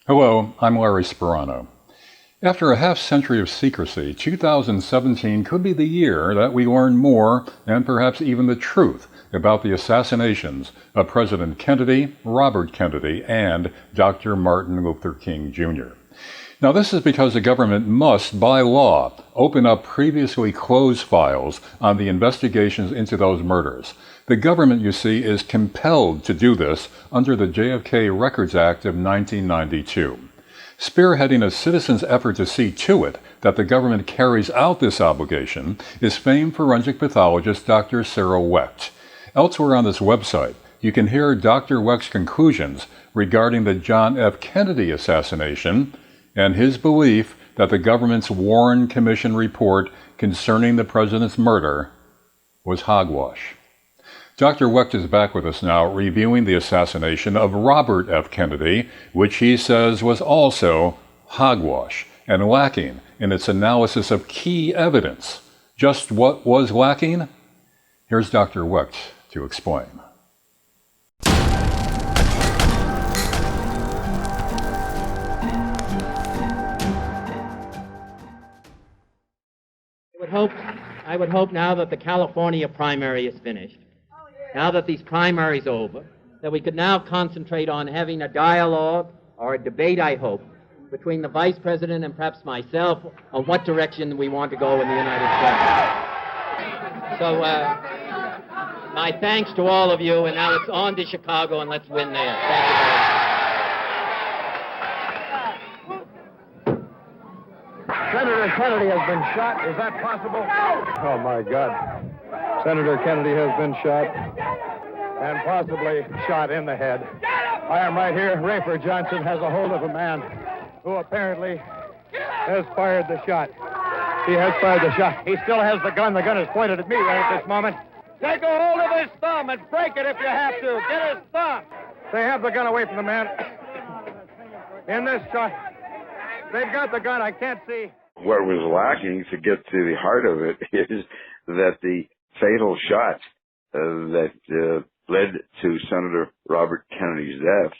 Hello, I'm Larry Sperano. After a half century of secrecy, 2017 could be the year that we learn more and perhaps even the truth about the assassinations of President Kennedy, Robert Kennedy, and Dr. Martin Luther King Jr. Now, this is because the government must, by law, open up previously closed files on the investigations into those murders. The government, you see, is compelled to do this under the JFK Records Act of 1992. Spearheading a citizen's effort to see to it that the government carries out this obligation is famed forensic pathologist Dr. Cyril Wecht. Elsewhere on this website, you can hear Dr. Wecht's conclusions regarding the John F. Kennedy assassination and his belief that the government's Warren Commission report concerning the president's murder was hogwash. Dr. Wecht is back with us now, reviewing the assassination of Robert F. Kennedy, which he says was also hogwash and lacking in its analysis of key evidence. Just what was lacking? Here's Dr. Wecht to explain. I would hope now that the California primary is finished, now that these primaries are over, that we could now concentrate on having a dialogue or a debate, I hope, between the Vice President and perhaps myself on what direction we want to go in the United States. So, my thanks to all of you, and now it's on to Chicago, and let's win there. Thank you very much. Senator Kennedy has been shot. Is that possible? Oh, my God. Senator Kennedy has been shot, and possibly shot in the head. I am right here. Rayford Johnson has a hold of a man who apparently has fired the shot. He has fired the shot. He still has the gun. The gun is pointed at me right at this moment. Take a hold of his thumb and break it if you have to. Get his thumb. They have the gun away from the man. In this shot, they've got the gun. I can't see. What was lacking to get to the heart of it is that the fatal shot that led to Senator Robert Kennedy's death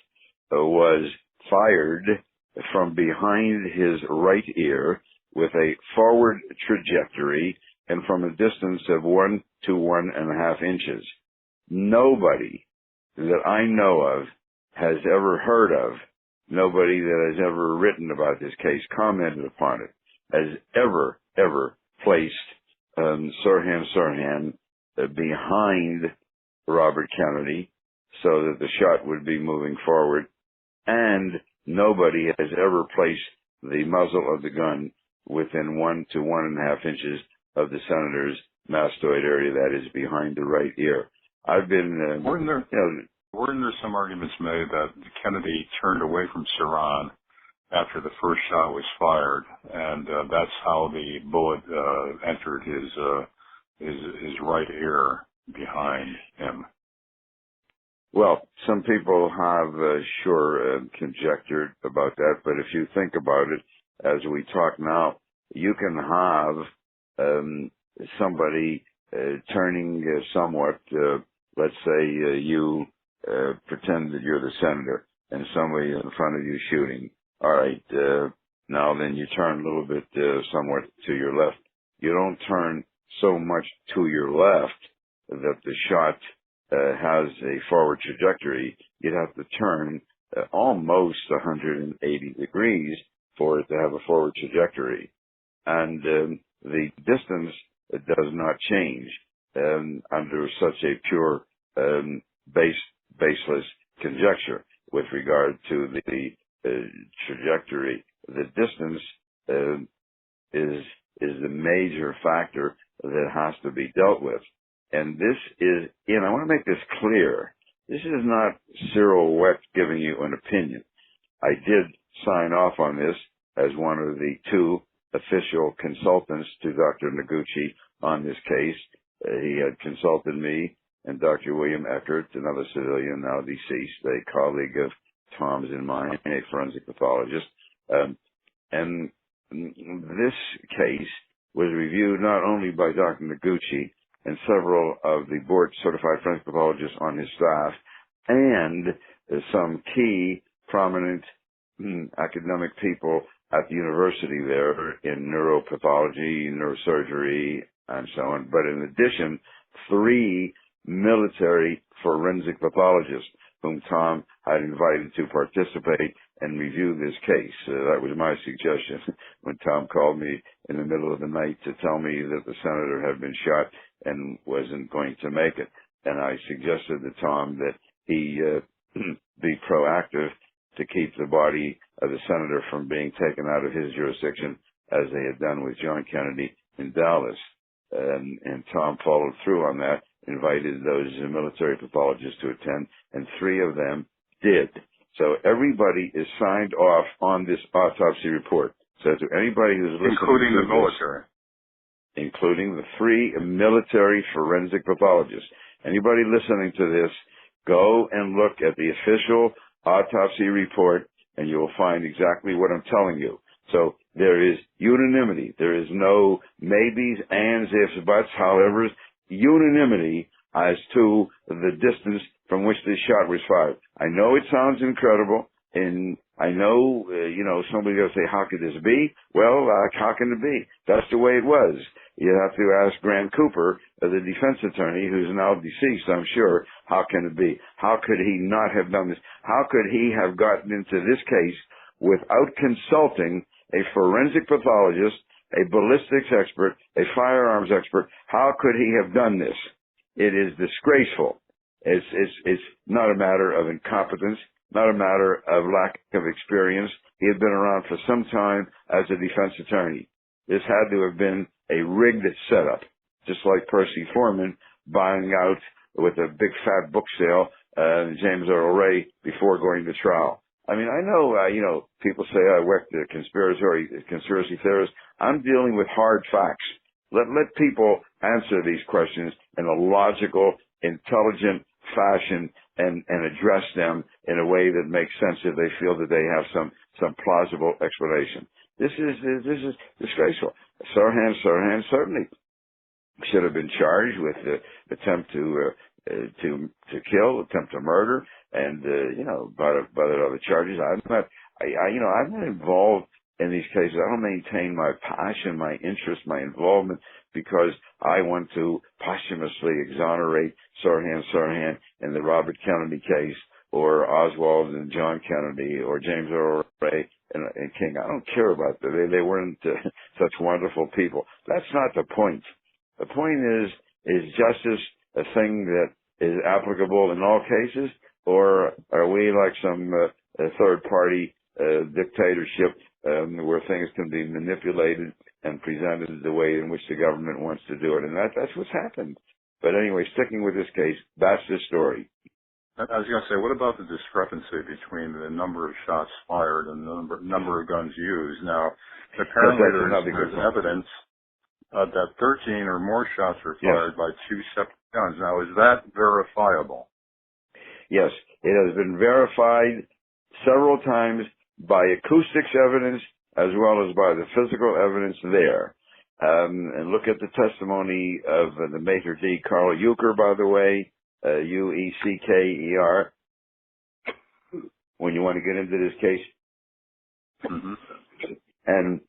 was fired from behind his right ear with a forward trajectory and from a distance of 1 to 1.5 inches. Nobody that I know of has ever heard of, nobody that has ever written about this case, commented upon it, has ever placed Sirhan behind Robert Kennedy so that the shot would be moving forward, and nobody has ever placed the muzzle of the gun within 1 to 1.5 inches of the senator's mastoid area, that is behind the right ear. I've been, Weren't there some arguments made that Kennedy turned away from Sirhan after the first shot was fired, and that's how the bullet entered his right ear behind him? Well, some people have conjectured about that, but if you think about it, as we talk now, you can have somebody turning somewhat, let's say you pretend that you're the senator and somebody in front of you shooting. All right, now then you turn a little bit somewhat to your left. You don't turn so much to your left that the shot has a forward trajectory. You'd have to turn almost 180 degrees for it to have a forward trajectory. And the distance does not change under such a pure baseless conjecture with regard to the trajectory. The distance is the major factor that has to be dealt with. And this is, I want to make this clear. This is not Cyril Wecht giving you an opinion. I did sign off on this as one of the two official consultants to Dr. Noguchi on this case. He had consulted me and Dr. William Eckert, another civilian now deceased, a colleague of Tom's and mine, a forensic pathologist. And this case was reviewed not only by Dr. Noguchi and several of the board-certified forensic pathologists on his staff, and some key prominent academic people at the university there in neuropathology, neurosurgery, and so on. But in addition, 3 military forensic pathologists whom Tom had invited to participate and review this case. That was my suggestion when Tom called me in the middle of the night to tell me that the senator had been shot and wasn't going to make it. And I suggested to Tom that he be proactive to keep the body of the senator from being taken out of his jurisdiction as they had done with John Kennedy in Dallas. And Tom followed through on that, invited those military pathologists to attend, and 3 of them did. So everybody is signed off on this autopsy report. So to anybody who's listening, including the military, including the 3 military forensic pathologists, anybody listening to this, go and look at the official autopsy report, and you will find exactly what I'm telling you. So there is unanimity. There is no maybes, ands, ifs, buts, however, unanimity as to the distance from which this shot was fired. I know it sounds incredible, and I know, somebody will say, how could this be? Well, how can it be? That's the way it was. You have to ask Grant Cooper, the defense attorney, who's now deceased, I'm sure, how can it be? How could he not have done this? How could he have gotten into this case without consulting a forensic pathologist, a ballistics expert, a firearms expert? How could he have done this? It is disgraceful. It's not a matter of incompetence, not a matter of lack of experience. He had been around for some time as a defense attorney. This had to have been a rigged setup, just like Percy Foreman buying out with a big fat book sale James Earl Ray before going to trial. I mean, I know, people say I work the conspiracy theorists. I'm dealing with hard facts. Let people answer these questions in a logical, intelligent fashion and address them in a way that makes sense if they feel that they have some plausible explanation. This is disgraceful. Sirhan certainly should have been charged with attempt to kill, attempt to murder, and by the other charges. I'm not involved in these cases. I don't maintain my passion, my interest, my involvement because I want to posthumously exonerate Sirhan in the Robert Kennedy case, or Oswald and John Kennedy, or James Earl Ray and King. I don't care about that. They weren't such wonderful people. That's not the point. The point is justice a thing that is applicable in all cases, or are we like some third-party dictatorship where things can be manipulated and presented the way in which the government wants to do it? And that's what's happened. But anyway, sticking with this case, that's the story. I was going to say, what about the discrepancy between the number of shots fired and the number of guns used? Now, apparently there's evidence that 13 or more shots were fired by 2 separate guns. Now, is that verifiable? Yes, it has been verified several times by acoustics evidence as well as by the physical evidence there. And look at the testimony of the maitre d', Carl Euchre, by the way, Uecker, when you want to get into this case. Mm-hmm. And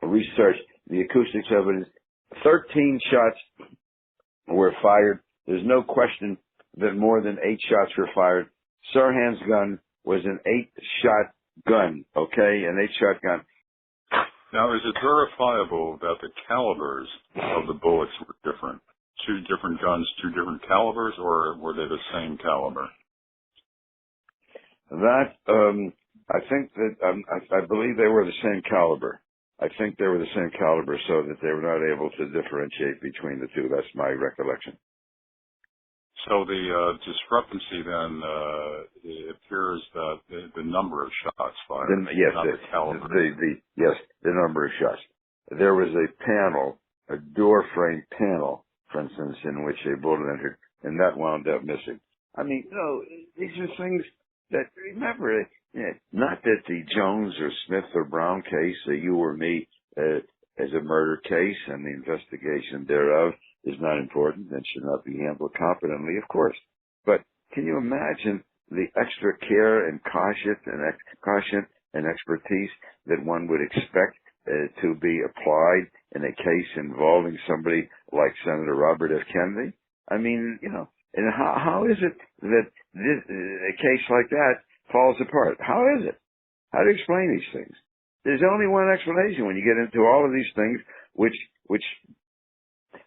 research the acoustics evidence. 13 shots were fired. There's no question that more than 8 shots were fired. Sirhan's gun was an 8-shot gun, okay? An 8-shot gun. Now, is it verifiable that the calibers of the bullets were different? 2 different guns, 2 different calibers, or were they the same caliber? That, I think that, I believe they were the same caliber. I think they were the same caliber so that they were not able to differentiate between the 2. That's my recollection. So the discrepancy then, it appears that the number of shots fired, not the caliber. The number of shots. There was a panel, a door frame panel, for instance, in which a bullet entered, and that wound up missing. I mean, these are things that, remember, not that the Jones or Smith or Brown case, you or me, as a murder case and the investigation thereof is not important and should not be handled competently, of course. But can you imagine the extra care and caution and expertise that one would expect to be applied in a case involving somebody like Senator Robert F. Kennedy? I mean, and how is it that a case like that falls apart? How is it? How do you explain these things? There's only one explanation when you get into all of these things, which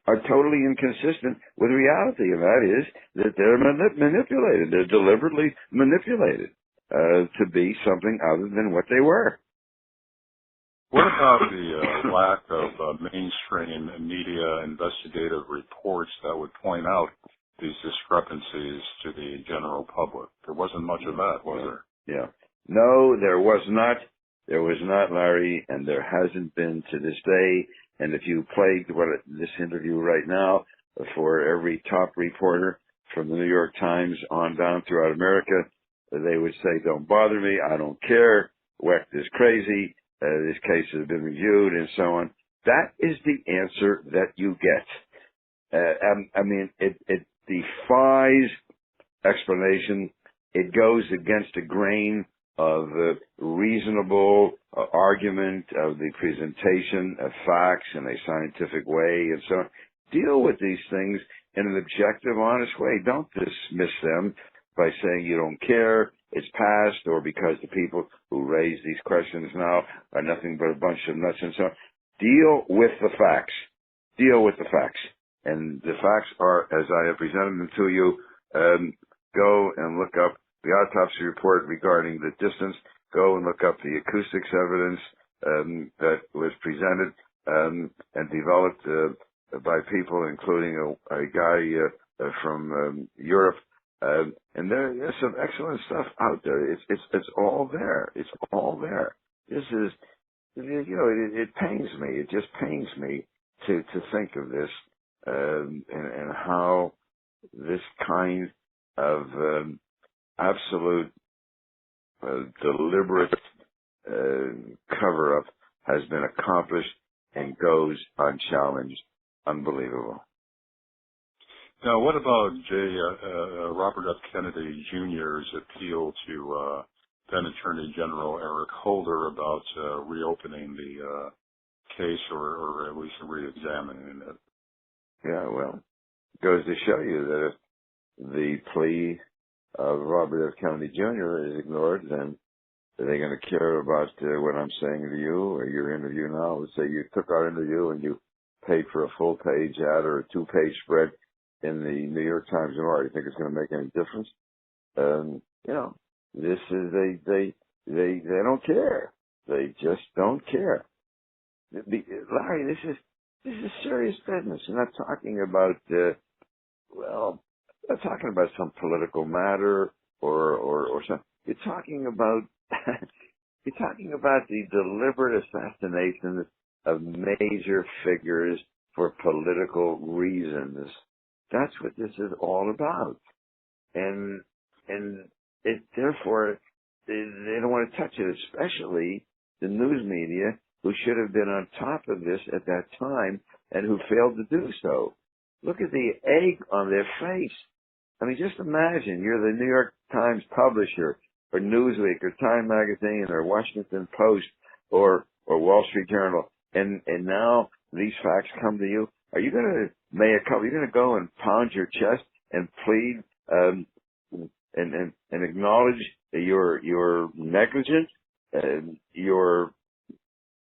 are totally inconsistent with reality, and that is that they're manipulated. They're deliberately manipulated to be something other than what they were. What about the lack of mainstream media investigative reports that would point out these discrepancies to the general public? There wasn't much of that, was there? Yeah. No, there was not. There was not, Larry, and there hasn't been to this day. And if you played this interview right now for every top reporter from the New York Times on down throughout America, they would say, "Don't bother me. I don't care. Wecht is crazy. This case has been reviewed," and so on. That is the answer that you get. I mean, it defies explanation. It goes against the grain of the reasonable argument of the presentation of facts in a scientific way, and so on. Deal with these things in an objective, honest way. Don't dismiss them by saying you don't care, it's past, or because the people who raise these questions now are nothing but a bunch of nuts and so on. Deal with the facts. Deal with the facts. And the facts are, as I have presented them to you, go and look up the autopsy report regarding the distance. Go and look up the acoustics evidence that was presented and developed by people, including a guy from Europe. And there's some excellent stuff out there. It's all there. It's all there. This is, it pains me. It just pains me to think of this and how this kind of absolute deliberate cover-up has been accomplished and goes unchallenged. Unbelievable. Now, what about Robert F. Kennedy Jr.'s appeal to then Attorney General Eric Holder about reopening the case or at least re-examining it? Yeah, well, it goes to show you that if the plea of Robert F. Kennedy Jr. is ignored, then are they going to care about what I'm saying to you or your interview now? Let's say you took our interview and you paid for a full-page ad or a two-page spread in the New York Times tomorrow. You think it's going to make any difference? This is they don't care. They just don't care. Larry, this is serious business. I'm not talking about not talking about some political matter or something. You're talking about the deliberate assassination of major figures for political reasons. That's what this is all about. And therefore, they don't want to touch it, especially the news media, who should have been on top of this at that time and who failed to do so. Look at the egg on their face. I mean, just imagine you're the New York Times publisher or Newsweek or Time Magazine or Washington Post or Wall Street Journal, and now these facts come to you. Are you going to you're going to go and pound your chest and plead and acknowledge your negligence, your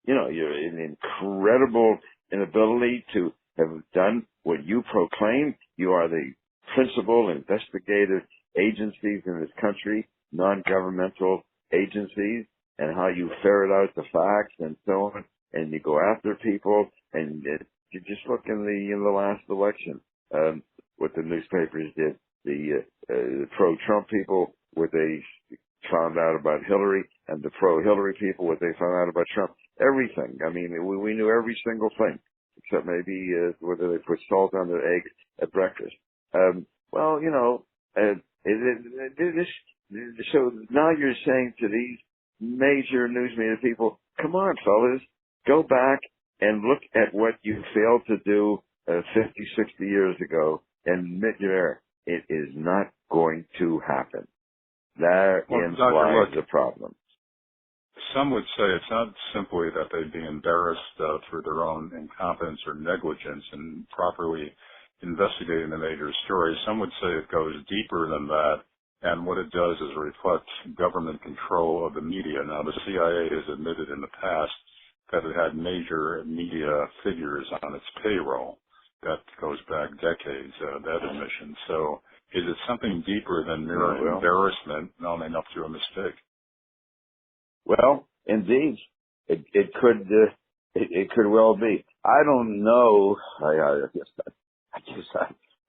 incredible inability to have done what you proclaim? You are the principal investigative agencies in this country, non-governmental agencies, and how you ferret out the facts and so on, and you go after people, and you just look in the last election, what the newspapers did, the pro-Trump people, what they found out about Hillary, and the pro-Hillary people, what they found out about Trump. Everything. I mean, we knew every single thing, except maybe whether they put salt on their eggs at breakfast. So now you're saying to these major news media people, come on, fellas, go back and look at what you failed to do 50, 60 years ago and admit your error. It is not going to happen. Therein lies the problem. Some would say it's not simply that they'd be embarrassed through their own incompetence or negligence in properly investigating the major stories. Some would say it goes deeper than that, and what it does is reflect government control of the media. Now, the CIA has admitted in the past that it had major media figures on its payroll. That goes back decades, that admission. So is it something deeper than mere embarrassment owning up to a mistake? Well, indeed, it could well be. I don't know. I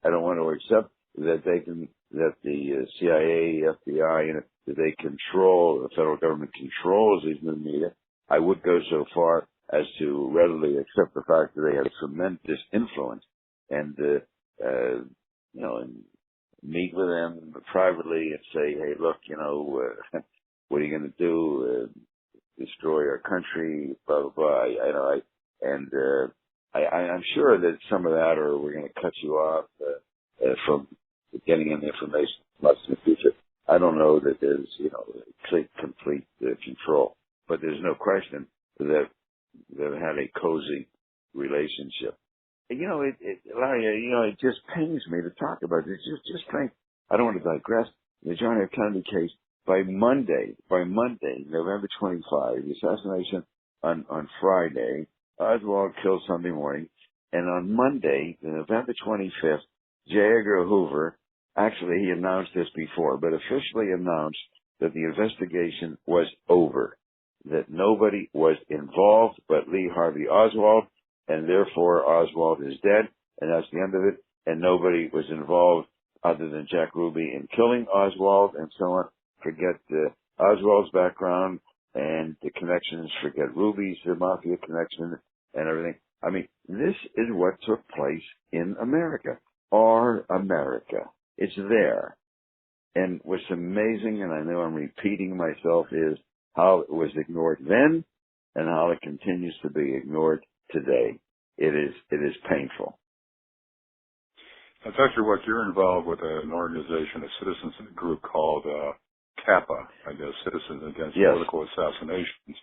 don't want to accept that the CIA, FBI, that they control, the federal government controls these new media. I would go so far as to readily accept the fact that they have tremendous influence, and and meet with them privately and say, hey, look, what are you going to do? Destroy our country? Blah blah blah. I'm sure that some of that, or we're going to cut you off from getting any information from us in the future. I don't know that there's complete control, but there's no question that they've had a cozy relationship. Larry, it just pains me to talk about this. Just think, I don't want to digress. The John F. Kennedy case, by Monday, November 25, the assassination on Friday, Oswald killed Sunday morning, and on Monday, November 25th, J. Edgar Hoover, actually he announced this before, but officially announced that the investigation was over, that nobody was involved but Lee Harvey Oswald, and therefore Oswald is dead, and that's the end of it, and nobody was involved other than Jack Ruby in killing Oswald, and so on. Forget Oswald's background and the connections, forget Ruby's mafia connection and everything. I mean, this is what took place in America. Our America. It's there. And what's amazing, and I know I'm repeating myself, is how it was ignored then and how it continues to be ignored today. It is painful. Now, Dr. Wecht, you're involved with an organization, a citizens group called CAPA, I guess, Citizens Against Political Assassinations,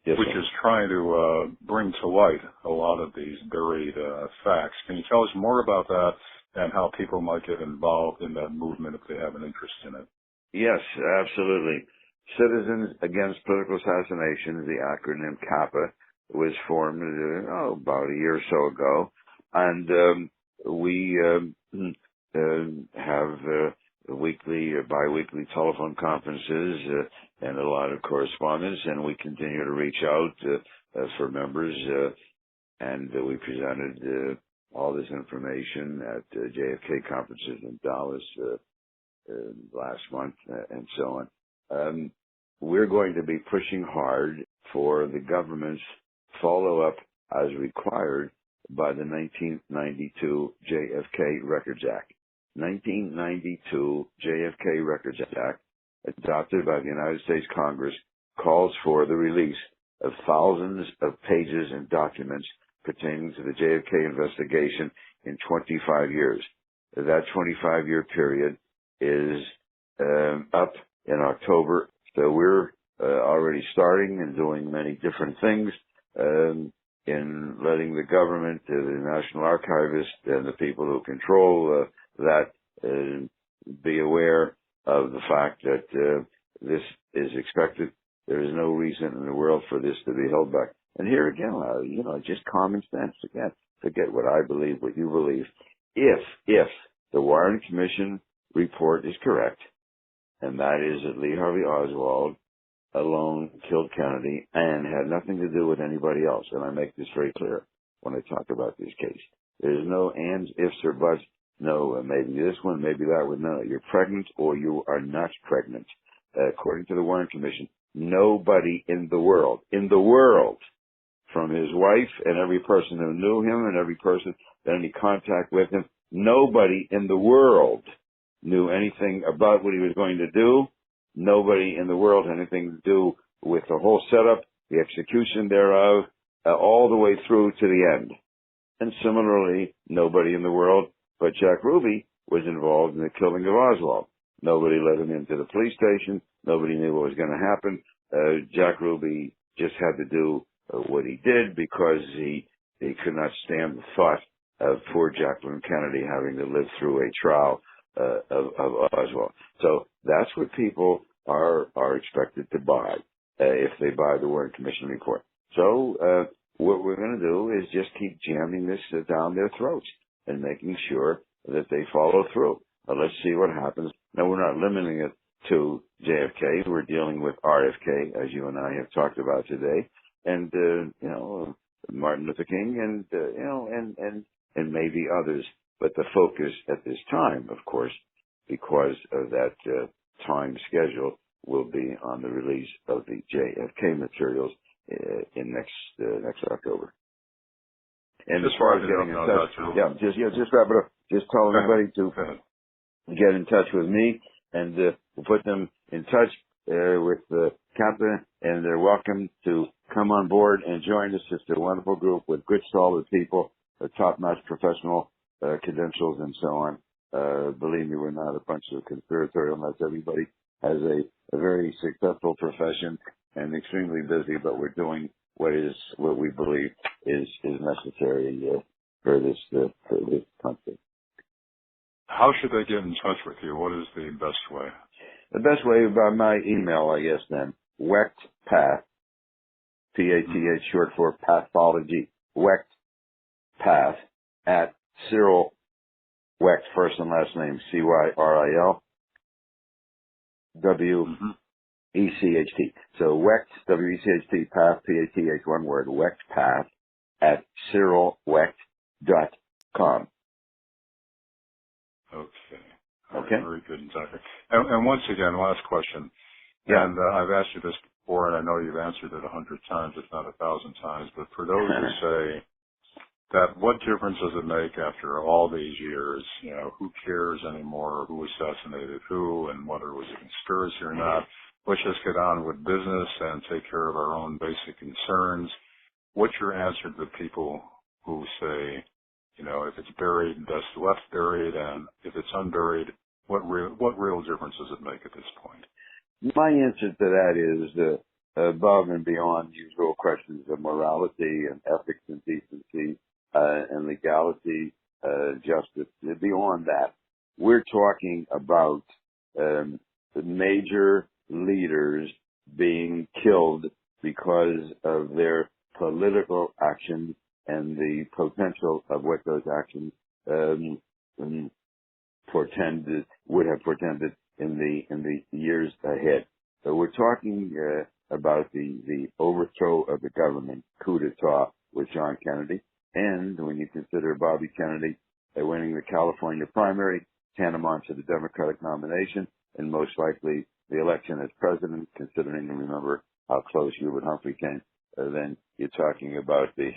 which is trying to bring to light a lot of these buried facts. Can you tell us more about that and how people might get involved in that movement if they have an interest in it? Yes, absolutely. Citizens Against Political Assassination, the acronym CAPA, was formed about a year or so ago, and we have weekly or bi-weekly telephone conferences and a lot of correspondence, and we continue to reach out for members, and we presented all this information at JFK conferences in Dallas last month, and so on. We're going to be pushing hard for the government's follow-up as required by the 1992 JFK Records Act. 1992 JFK Records Act, adopted by the United States Congress, calls for the release of thousands of pages and documents pertaining to the JFK investigation in 25 years. That 25-year period is up in October, so we're already starting and doing many different things in letting the government, the National Archivist, and the people who control that be aware of the fact that this is expected. There is no reason in the world for this to be held back. And here again, just common sense. Forget what I believe, what you believe. If the Warren Commission report is correct, and that is that Lee Harvey Oswald alone killed Kennedy and had nothing to do with anybody else, and I make this very clear when I talk about this case. There's no ands, ifs, or buts. No, maybe this one, maybe that one. No, you're pregnant or you are not pregnant. According to the Warren Commission, nobody in the world, from his wife and every person who knew him and every person that had any contact with him, nobody in the world knew anything about what he was going to do. Nobody in the world had anything to do with the whole setup, the execution thereof, all the way through to the end. And similarly, nobody in the world but Jack Ruby was involved in the killing of Oswald. Nobody let him into the police station. Nobody knew what was going to happen. Jack Ruby just had to do what he did because he could not stand the thought of poor Jacqueline Kennedy having to live through a trial of Oswald. So that's what people are expected to buy if they buy the Warren Commission report. So what we're going to do is just keep jamming this down their throats and making sure that they follow through. Let's see what happens. Now, we're not limiting it to JFK. We're dealing with RFK, as you and I have talked about today, and Martin Luther King, and maybe others. But the focus at this time, of course, because of that time schedule, will be on the release of the JFK materials in next October. And as far as getting in touch, just wrap it up. Just tell everybody to get in touch with me, and we'll put them in touch with the captain, and they're welcome to come on board and join us. It's a wonderful group with good, solid people, top-notch professional credentials, and so on. Believe me, we're not a bunch of conspiratorial nuts. Everybody has a very successful profession and extremely busy, but we're doing what we believe is necessary for this country. How should they get in touch with you? What is the best way? The best way by my email, I guess, then. Wecht Path, P-A-T-H, short for pathology. Wecht Path at Cyril Wecht, first and last name, C-Y-R-I-L, W-E-C-H-T. So Wecht, W-E-C-H-T, Path, P-A-T-H, one word, Wecht Path at CyrilWecht.com. Okay. Very good, exactly. And once again, last question. Yeah. And I've asked you this before, and I know you've answered it 100 times, if not 1,000 times. But for those who say that, what difference does it make after all these years? Who cares anymore? Who assassinated who, and whether it was a conspiracy or not? Let's just get on with business and take care of our own basic concerns. What's your answer to the people who say, if it's buried, best left buried, and if it's unburied, what real difference does it make at this point? My answer to that is above and beyond usual questions of morality and ethics and decency and legality, justice. Beyond that, we're talking about the major leaders being killed because of their political actions and the potential of what those actions would have portended in the years ahead. So we're talking about the overthrow of the government, coup d'etat with John Kennedy, and when you consider Bobby Kennedy winning the California primary, tantamount to the Democratic nomination, and most likely the election as president, considering, and remember how close Hubert Humphrey came, then you're talking about the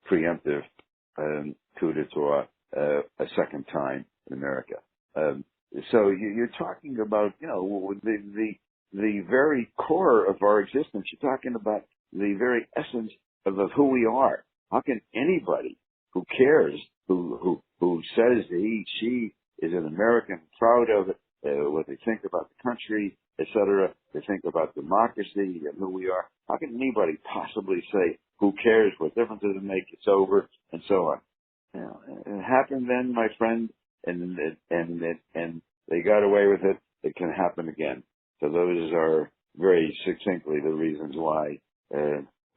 preemptive coup d'etat a second time in America. So you're talking about, the very core of our existence. You're talking about the very essence of who we are. How can anybody who cares, who says she is an American, proud of it, what they think about the country, etc., they think about democracy and who we are, how can anybody possibly say, who cares, what difference does it make, it's over, and so on? It happened then, my friend, and they got away with it. It can happen again. So those are very succinctly the reasons why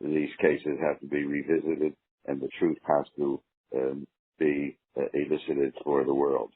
these cases have to be revisited and the truth has to be elicited for the world.